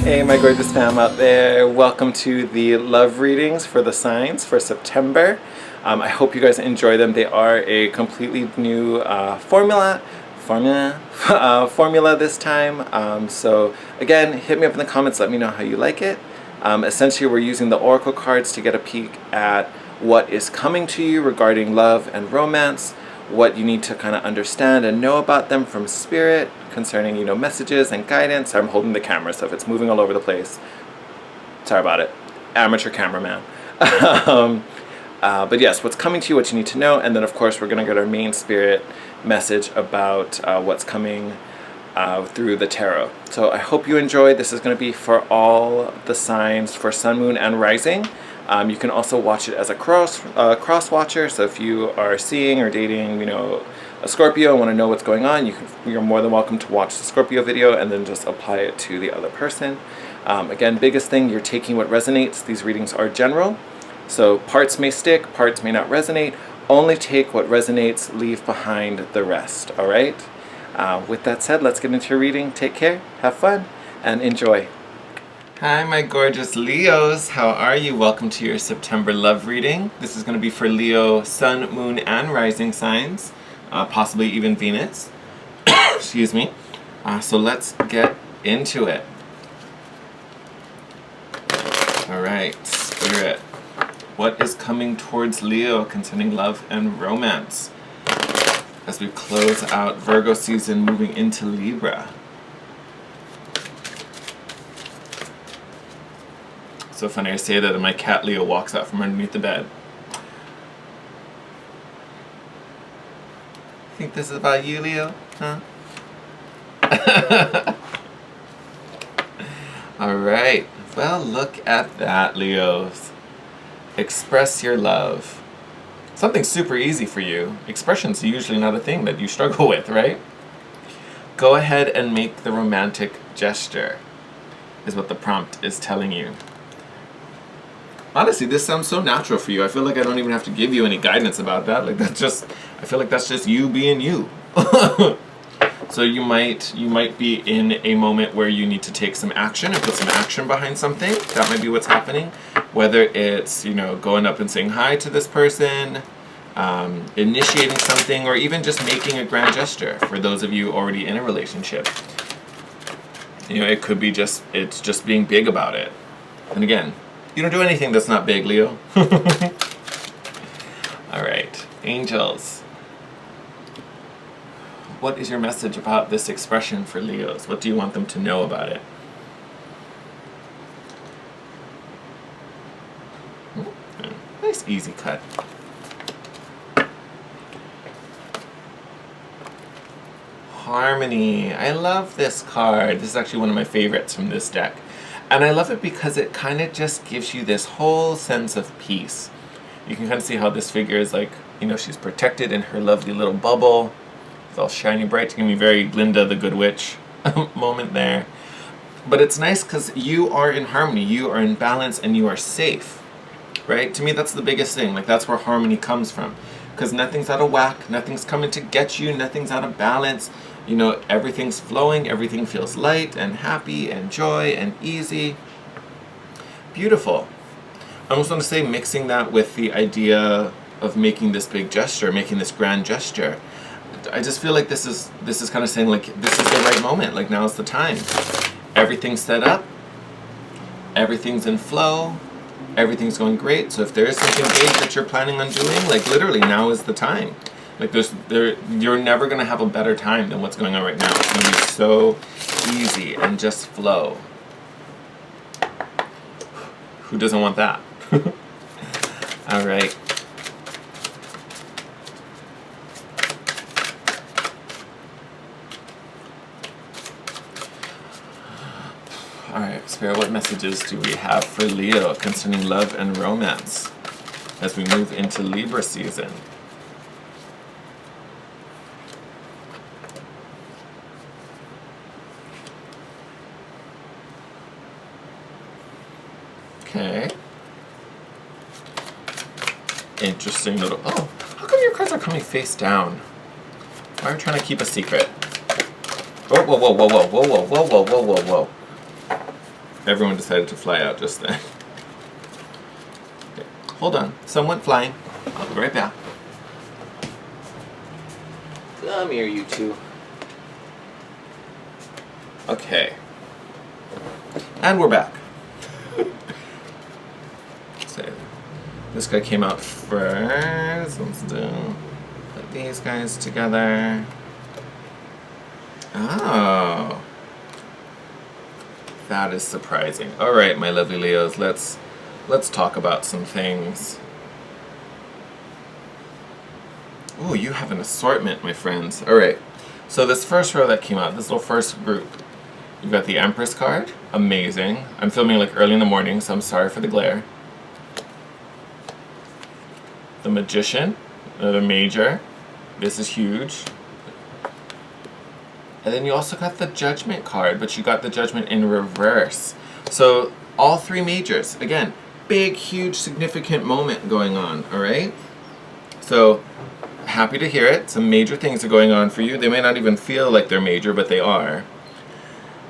Hey, my gorgeous fam out there. Welcome to the love readings for the signs for September. I hope you guys enjoy them. They are a completely new formula this time. So again, hit me up in the comments. Let me know how you like it. Essentially, we're using the oracle cards to get a peek at what is coming to you regarding love and romance, what you need to kind of understand and know about them from spirit concerning, messages and guidance. I'm holding the camera, so if it's moving all over the place, sorry about it. Amateur cameraman. But yes, what's coming to you, what you need to know, and then of course we're going to get our main spirit message about what's coming through the tarot. So I hope you enjoyed. This is going to be for all the signs for Sun, Moon, and Rising. You can also watch it as a cross watcher. So if you are seeing or dating, a Scorpio and want to know what's going on, you're more than welcome to watch the Scorpio video and then just apply it to the other person. Again, biggest thing, you're taking what resonates. These readings are general, so parts may stick, parts may not resonate. Only take what resonates, leave behind the rest. All right. With that said, let's get into your reading. Take care, have fun, and enjoy. Hi, my gorgeous Leos. How are you? Welcome to your September love reading. This is going to be for Leo, Sun, Moon, and Rising signs, possibly even Venus. Excuse me. So let's get into it. All right, Spirit. What is coming towards Leo concerning love and romance as we close out Virgo season, moving into Libra? So funny I say that and my cat Leo walks out from underneath the bed. Think this is about you, Leo? Huh? Alright. Well, look at that, Leos. Express your love. Something super easy for you. Expression's usually not a thing that you struggle with, right? Go ahead and make the romantic gesture, is what the prompt is telling you. Honestly, this sounds so natural for you. I feel like I don't even have to give you any guidance about that. I feel like that's just you being you. So you might be in a moment where you need to take some action and put some action behind something. That might be what's happening. Whether it's, going up and saying hi to this person, initiating something, or even just making a grand gesture for those of you already in a relationship. It could be it's just being big about it. And again, you don't do anything that's not big, Leo. All right, angels. What is your message about this expression for Leos? What do you want them to know about it? Nice easy cut. Harmony. I love this card. This is actually one of my favorites from this deck. And I love it because it kind of just gives you this whole sense of peace. You can kind of see how this figure is like, she's protected in her lovely little bubble. It's all shiny bright. It's giving me very Glinda the Good Witch moment there. But it's nice because you are in harmony, you are in balance, and you are safe, right? To me, that's the biggest thing. Like, that's where harmony comes from. Because nothing's out of whack, nothing's coming to get you, nothing's out of balance. Everything's flowing, everything feels light and happy and joy and easy. Beautiful. I almost want to say mixing that with the idea of making this big gesture, making this grand gesture. I just feel like this is kind of saying, like, this is the right moment, like, now's the time. Everything's set up, everything's in flow, everything's going great. So if there is something big that you're planning on doing, like, literally now is the time. Like, you're never going to have a better time than what's going on right now. It's going to be so easy and just flow. Who doesn't want that? All right. All right, Spirit, what messages do we have for Leo concerning love and romance as we move into Libra season? Okay. Interesting little... Oh, how come your cards are coming face down? Why are you trying to keep a secret? Whoa, whoa, whoa, whoa, whoa, whoa, whoa, whoa, whoa, whoa, whoa. Everyone decided to fly out just then. Okay. Hold on. Someone flying. I'll be right back. Come here, you two. Okay. And we're back. So, this guy came out first. Let's do put these guys together. Oh. That is surprising. All right, my lovely Leos, let's talk about some things. Ooh, you have an assortment, my friends. All right. So this first row that came out, this little first group, you've got the Empress card. Amazing. I'm filming like early in the morning, so I'm sorry for the glare. The Magician, another major. This is huge. And then you also got the Judgment card, but you got the Judgment in reverse. So all three majors. Again, big, huge, significant moment going on, all right? So happy to hear it. Some major things are going on for you. They may not even feel like they're major, but they are.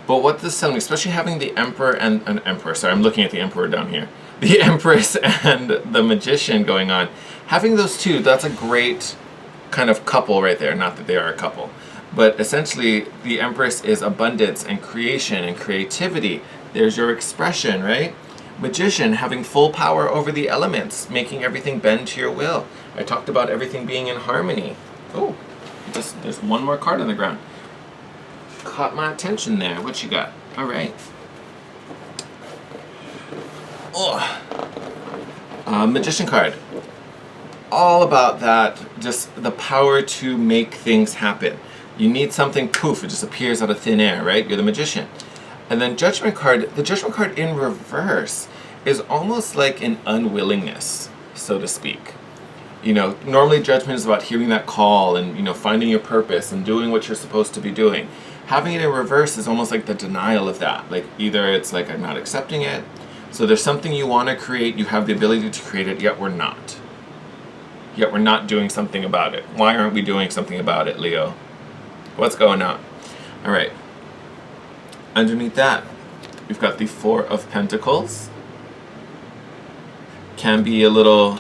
But what this is telling me, especially having the Emperor and an Emperor, sorry, I'm looking at the Emperor down here. The Empress and the Magician going on. Having those two, that's a great kind of couple right there. Not that they are a couple. But essentially, the Empress is abundance and creation and creativity. There's your expression, right? Magician, having full power over the elements, making everything bend to your will. I talked about everything being in harmony. Oh, there's one more card on the ground. Caught my attention there. What you got? All right. Oh, Magician card. All about that, just the power to make things happen. You need something, poof, it just appears out of thin air, right? You're the Magician. And then Judgment card, the Judgment card in reverse is almost like an unwillingness, so to speak. You know, normally Judgment is about hearing that call and, you know, finding your purpose and doing what you're supposed to be doing. Having it in reverse is almost like the denial of that. Like either it's like I'm not accepting it, so there's something you want to create, you have the ability to create it, yet we're not. Yet we're not doing something about it. Why aren't we doing something about it, Leo? What's going on? All right. Underneath that, we've got the Four of Pentacles. Can be a little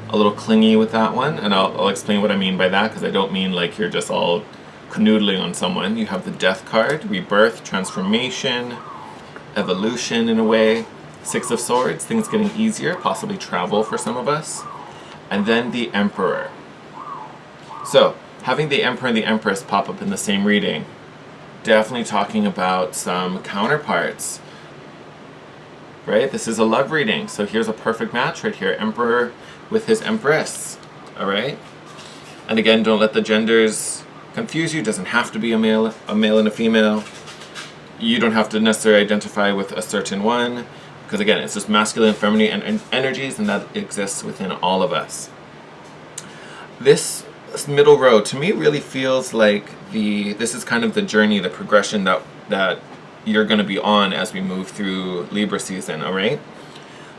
clingy with that one, and I'll explain what I mean by that, because I don't mean like you're just all canoodling on someone. You have the Death card, rebirth, transformation, evolution in a way. Six of Swords, things getting easier, possibly travel for some of us. And then the Emperor. So, having the Emperor and the Empress pop up in the same reading, definitely talking about some counterparts, right? This is a love reading, so here's a perfect match right here. Emperor with his Empress, all right? And again, don't let the genders confuse you. It doesn't have to be a male and a female. You don't have to necessarily identify with a certain one, because again, it's just masculine and feminine and energies, and that exists within all of us. This middle row to me really feels like this is kind of the journey, the progression that you're going to be on as we move through Libra season, all right?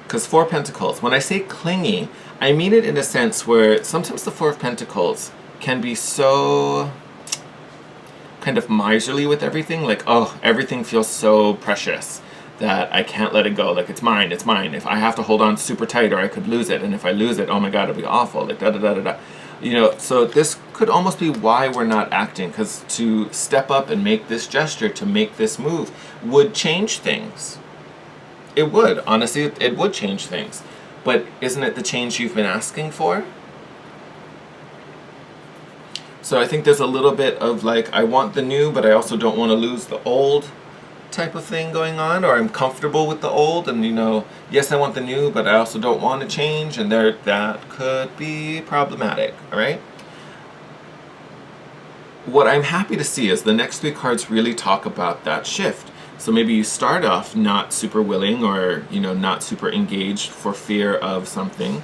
Because Four of Pentacles, when I say clingy, I mean it in a sense where sometimes the Four of Pentacles can be so kind of miserly with everything, like, oh, everything feels so precious that I can't let it go, like it's mine, it's mine. If I have to hold on super tight or I could lose it, and if I lose it, oh my god, it'll be awful, like da-da-da-da-da. You know, so this could almost be why we're not acting, because to step up and make this gesture, to make this move, would change things. It would, honestly, it would change things. But isn't it the change you've been asking for? So I think there's a little bit of like, I want the new, but I also don't want to lose the old type of thing going on, or I'm comfortable with the old, and you know, yes, I want the new, but I also don't want to change, and that could be problematic, all right? What I'm happy to see is the next three cards really talk about that shift. So maybe you start off not super willing, or you know, not super engaged for fear of something.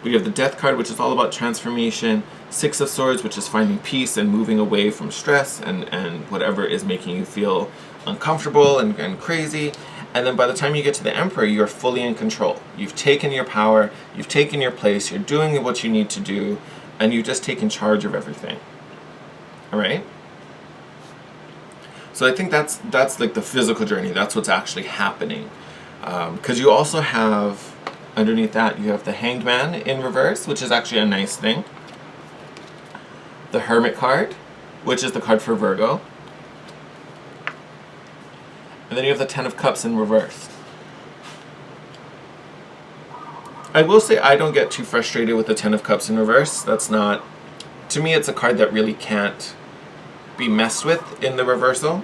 We have the Death card, which is all about transformation. Six of Swords, which is finding peace and moving away from stress and whatever is making you feel uncomfortable and crazy. And then by the time you get to the Emperor, you're fully in control. You've taken your power, you've taken your place, you're doing what you need to do, and you've just taken charge of everything. All right? So I think that's like the physical journey. That's what's actually happening. Because you also have, underneath that, you have the Hanged Man in reverse, which is actually a nice thing. The Hermit card, which is the card for Virgo. And then you have the Ten of Cups in reverse. I will say I don't get too frustrated with the Ten of Cups in reverse. That's not... To me, it's a card that really can't be messed with in the reversal.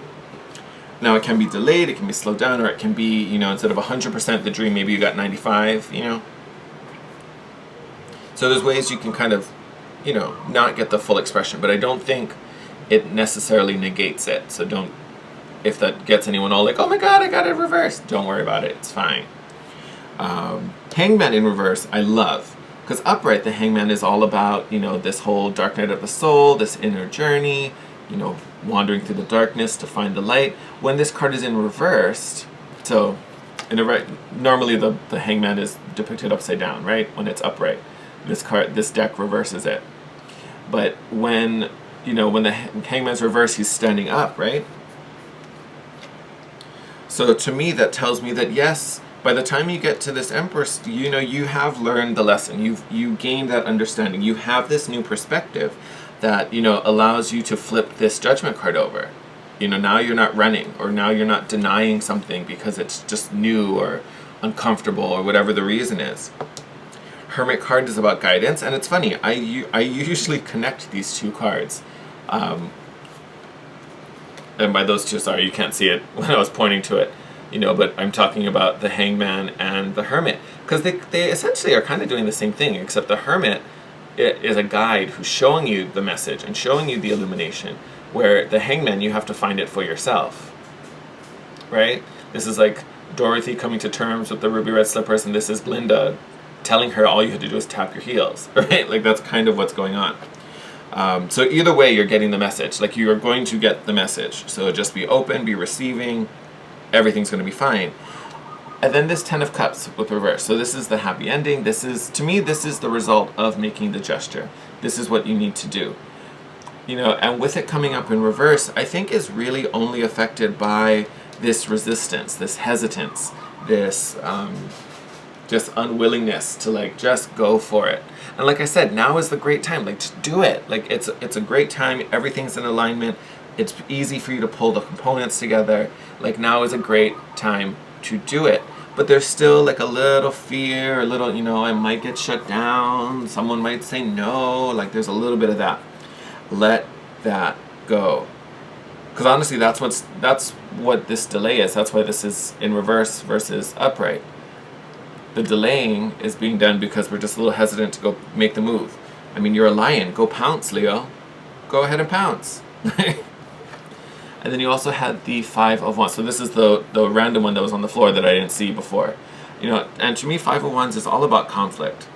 Now, it can be delayed, it can be slowed down, or it can be, you know, instead of 100% the dream, maybe you got 95, you know. So there's ways you can kind of, you know, not get the full expression, but I don't think it necessarily negates it. So don't, if that gets anyone all like, oh my god, I got it reversed, don't worry about it, it's fine. Hangman in reverse, I love. Because upright, the Hangman is all about, you know, this whole dark night of the soul, this inner journey, you know, wandering through the darkness to find the light. When this card is in reversed, so in a right, normally the Hangman is depicted upside down, right? When it's upright, this deck reverses it. But when, you know, when the Hangman's reversed, he's standing up, right? So to me, that tells me that yes, by the time you get to this Empress, you know, you have learned the lesson. You gained that understanding. You have this new perspective that, you know, allows you to flip this Judgment card over. You know, now you're not running, or now you're not denying something because it's just new or uncomfortable or whatever the reason is. Hermit card is about guidance, and it's funny, I usually connect these two cards. And by those two, sorry, you can't see it when I was pointing to it. You know, but I'm talking about the Hangman and the Hermit, because they essentially are kind of doing the same thing, except the Hermit is a guide who's showing you the message and showing you the illumination, where the Hangman, you have to find it for yourself, right? This is like Dorothy coming to terms with the ruby red slippers, and this is Glinda telling her all you had to do is tap your heels, right? Like, that's kind of what's going on. So either way, you're getting the message. Like, you are going to get the message. So just be open, be receiving, everything's going to be fine. And then this Ten of Cups with reverse. So this is the happy ending. This is, to me, this is the result of making the gesture. This is what you need to do. You know, and with it coming up in reverse, I think is really only affected by this resistance, this hesitance, this just unwillingness to, like, just go for it. And like I said, now is the great time. Like, just do it. Like, it's a great time. Everything's in alignment. It's easy for you to pull the components together. Like, now is a great time to do it. But there's still like a little fear, a little, you know, I might get shut down. Someone might say no. Like, there's a little bit of that. Let that go. Because honestly, that's what this delay is. That's why this is in reverse versus upright. The delaying is being done because we're just a little hesitant to go make the move. I mean, you're a lion. Go pounce, Leo. Go ahead and pounce. And then you also had the Five of Wands. So this is the random one that was on the floor that I didn't see before. You know, and to me, Five of Wands is all about conflict.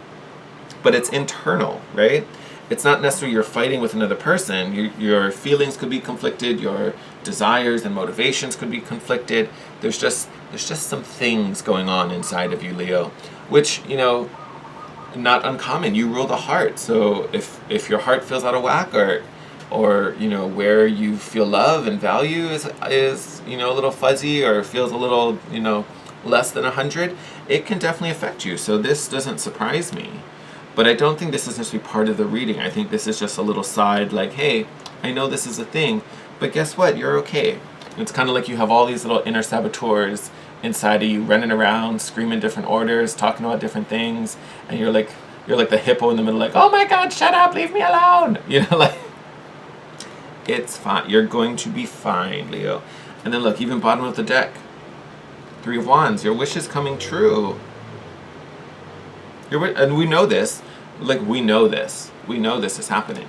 But it's internal, right? It's not necessarily you're fighting with another person. Your feelings could be conflicted. Your desires and motivations could be conflicted. There's just some things going on inside of you, Leo, which, you know, not uncommon. You rule the heart. So if your heart feels out of whack, or you know, where you feel love and value is you know, a little fuzzy, or feels a little, you know, less than 100, it can definitely affect you. So this doesn't surprise me. But I don't think this is necessarily part of the reading. I think this is just a little side, like, hey, I know this is a thing, but guess what? You're okay. It's kind of like you have all these little inner saboteurs inside of you running around, screaming different orders, talking about different things, and you're like the hippo in the middle, like, oh my god, shut up, leave me alone. You know, like, it's fine. You're going to be fine, Leo. And then look, even bottom of the deck, Three of Wands, your wish is coming true. And we know this. Like, we know this. We know this is happening.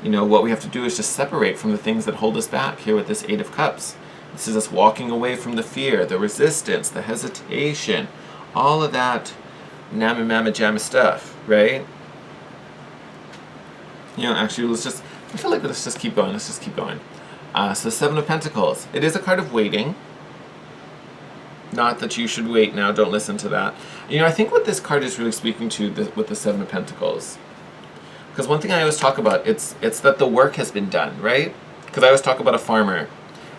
You know, what we have to do is just separate from the things that hold us back here with this Eight of Cups. This is us walking away from the fear, the resistance, the hesitation, all of that namma mamma jamma stuff, right? You know, actually, I feel like let's just keep going. Let's just keep going. So Seven of Pentacles. It is a card of waiting. Not that you should wait now. Don't listen to that. You know, I think what this card is really speaking to with the Seven of Pentacles. Because one thing I always talk about, it's that the work has been done, right? Because I always talk about a farmer.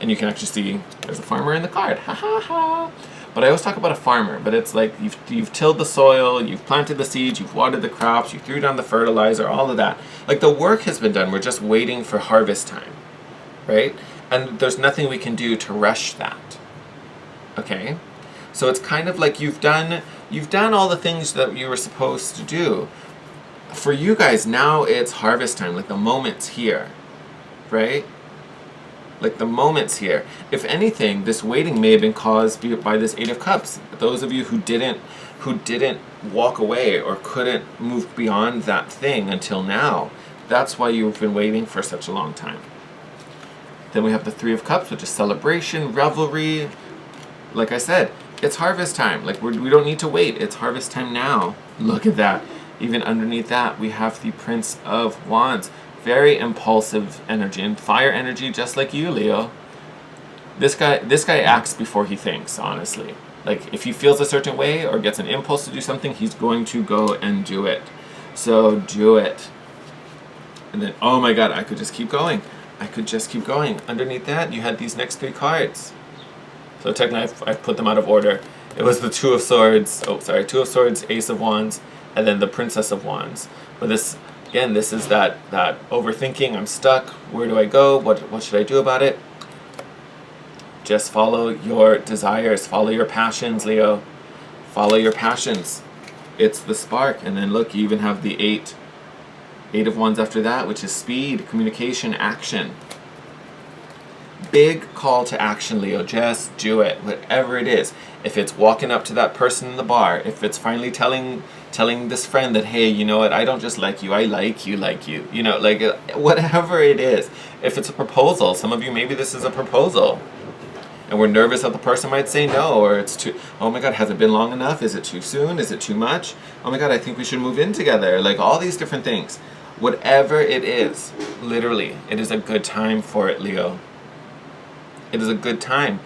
And you can actually see there's a farmer in the card. Ha ha ha. But I always talk about a farmer, but it's like you've tilled the soil, you've planted the seeds, you've watered the crops, you threw down the fertilizer, all of that. Like the work has been done, we're just waiting for harvest time, right? And there's nothing we can do to rush that, okay? So it's kind of like you've done all the things that you were supposed to do. For you guys, now it's harvest time, like the moment's here, right? Like the moment's here. If anything, this waiting may have been caused by this Eight of Cups. Those of you who didn't walk away or couldn't move beyond that thing until now, that's why you've been waiting for such a long time. Then we have the Three of Cups, which is celebration, revelry. Like I said, it's harvest time. Like we don't need to wait. It's harvest time now. Look at that. Even underneath that, we have the Prince of Wands. Very impulsive energy and fire energy, just like you, Leo. This guy acts before he thinks, honestly. Like if he feels a certain way or gets an impulse to do something, he's going to go and do it. So do it. And then, oh my God, I could just keep going. I could just keep going. Underneath that, you had these next three cards. So technically, I've put them out of order. It was the Two of Swords, Two of Swords, Ace of Wands, and then the Princess of Wands. But this, again, this is that overthinking. I'm stuck. Where do I go? What should I do about it? Just follow your desires. Follow your passions, Leo. Follow your passions. It's the spark. And then look, you even have the Eight of Wands after that, which is speed, communication, action. Big call to action, Leo. Just do it. Whatever it is. If it's walking up to that person in the bar, if it's finally telling this friend that, hey, you know what, I don't just like you, I like you. You know, like whatever it is. If it's a proposal, some of you, maybe this is a proposal. And we're nervous that the person might say no, or it's too, oh my God, has it been long enough? Is it too soon? Is it too much? Oh my God, I think we should move in together. Like all these different things. Whatever it is, literally, it is a good time for it, Leo. It is a good time.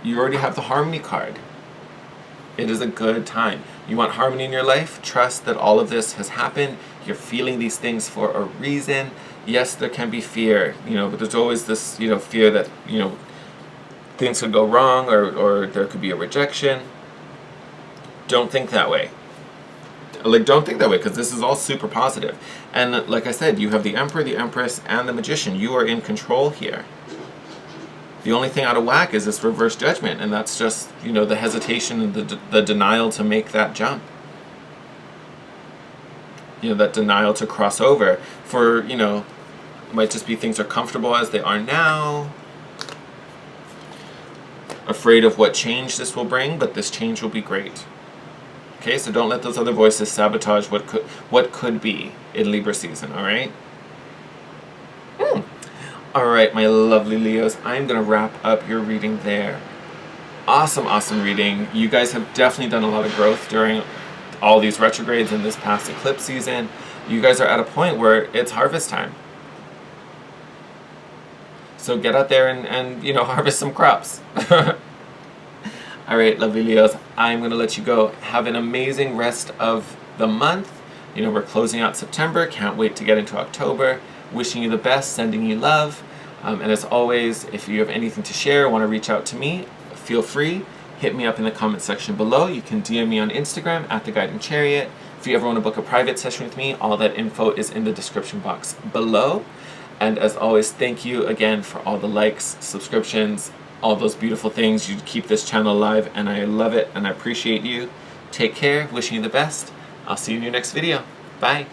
You already have the harmony card. It is a good time. You want harmony in your life? Trust that all of this has happened. You're feeling these things for a reason. Yes, there can be fear, but there's always this, fear that, things could go wrong or there could be a rejection. Don't think that way. Don't think that way, because this is all super positive. And like I said, you have the Emperor, the Empress, and the Magician. You are in control here. The only thing out of whack is this reverse judgment, and that's just, the hesitation and the denial to make that jump. That denial to cross over for, it might just be things are comfortable as they are now. Afraid of what change this will bring, but this change will be great. Okay, so don't let those other voices sabotage what could be in Libra season, all right? All right, my lovely Leos, I'm going to wrap up your reading there. Awesome, awesome reading. You guys have definitely done a lot of growth during all these retrogrades in this past eclipse season. You guys are at a point where it's harvest time. So get out there and harvest some crops. All right, lovely Leos, I'm going to let you go. Have an amazing rest of the month. We're closing out September. Can't wait to get into October. Wishing you the best, sending you love. And as always, if you have anything to share, want to reach out to me, feel free. Hit me up in the comment section below. You can DM me on Instagram at The Guiding Chariot. If you ever want to book a private session with me, all that info is in the description box below. And as always, thank you again for all the likes, subscriptions, all those beautiful things. You keep this channel alive, and I love it, and I appreciate you. Take care. Wishing you the best. I'll see you in your next video. Bye.